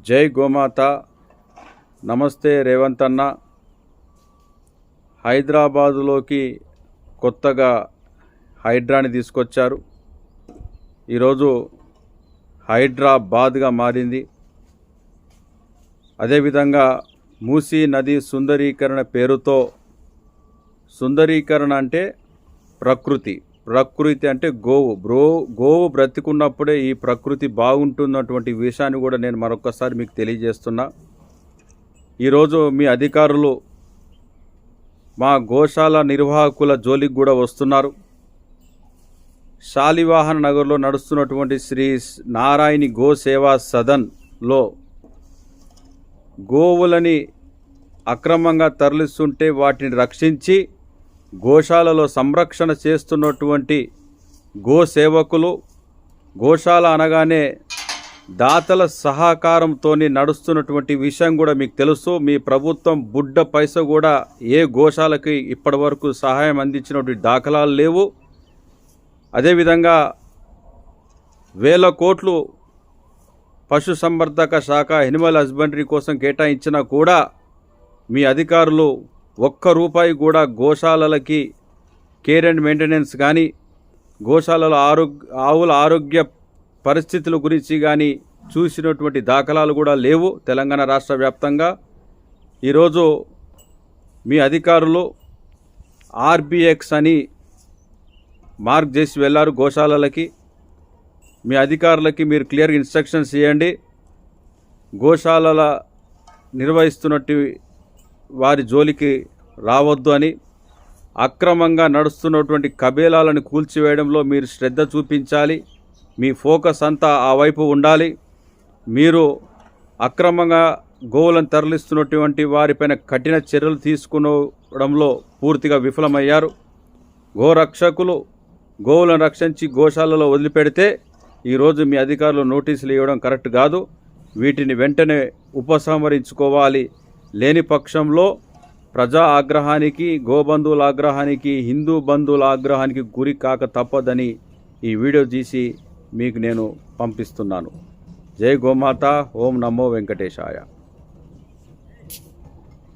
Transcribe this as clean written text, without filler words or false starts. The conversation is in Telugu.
జై గోమాత. నమస్తే రేవంత్ అన్న. హైదరాబాదులోకి కొత్తగా హైడ్రాని తీసుకొచ్చారు. ఈరోజు హైడ్రాబాద్గా మారింది. అదేవిధంగా మూసీ నది సుందరీకరణ పేరుతో, సుందరీకరణ అంటే ప్రకృతి అంటే గోవు బ్రతికున్నప్పుడే ఈ ప్రకృతి బాగుంటున్నటువంటి విషయాన్ని కూడా నేను మరొకసారి మీకు తెలియజేస్తున్నా. ఈరోజు మీ అధికారులు మా గోశాల నిర్వాహకుల జోలికి కూడా వస్తున్నారు. శాలివాహన నగర్లో నడుస్తున్నటువంటి శ్రీ నారాయణి గో సేవా సదన్లో గోవులని అక్రమంగా తరలిస్తుంటే వాటిని రక్షించి గోశాలలో సంరక్షణ చేస్తున్నటువంటి గో సేవకులు, గోశాల అనగానే దాతల సహకారంతో నడుస్తున్నటువంటి విషయం కూడా మీకు తెలుసు. మీ ప్రభుత్వం బుడ్డ పైస కూడా ఏ గోశాలకి ఇప్పటి వరకు సహాయం అందించినటువంటి దాఖలాలు లేవు. అదేవిధంగా 1000 కోట్లు పశుసంవర్ధక శాఖ యానిమల్ హస్బెండరీ కోసం కేటాయించినా కూడా మీ అధికారులు ₹1 కూడా గోశాలలకి కేర్ అండ్ మెయింటెనెన్స్ కానీ, గోశాలలో ఆవుల ఆరోగ్య పరిస్థితుల గురించి కానీ చూసినటువంటి దాఖలాలు కూడా లేవు తెలంగాణ రాష్ట్ర వ్యాప్తంగా. ఈరోజు మీ అధికారులు RBX అని మార్క్ చేసి వెళ్ళారు గోశాలలకి. మీ అధికారులకి మీరు క్లియర్గా ఇన్స్ట్రక్షన్స్ ఇవ్వండి. గోశాలల నిర్వహిస్తున్నట్టు వారి జోలికి రావద్దు అని. అక్రమంగా నడుస్తున్నటువంటి కబేలాలను కూల్చివేయడంలో మీరు శ్రద్ధ చూపించాలి. మీ ఫోకస్ అంతా ఆ వైపు ఉండాలి. మీరు అక్రమంగా గోవులను తరలిస్తున్నటువంటి వారిపైన కఠిన చర్యలు తీసుకునడంలో పూర్తిగా విఫలమయ్యారు. గోరక్షకులు గోవులను రక్షించి గోశాలలో వదిలిపెడితే ఈరోజు మీ అధికారులు నోటీసులు ఇవ్వడం కరెక్ట్ కాదు. వీటిని వెంటనే ఉపసంహరించుకోవాలి. లేని పక్షంలో ప్రజా ఆగ్రహానికి, గోబంధువుల ఆగ్రహానికి, హిందూ బంధువుల ఆగ్రహానికి గురి కాక తప్పదని ఈ వీడియో తీసి మీకు నేను పంపిస్తున్నాను. జై గోమాత. ఓం నమో వెంకటేశాయ.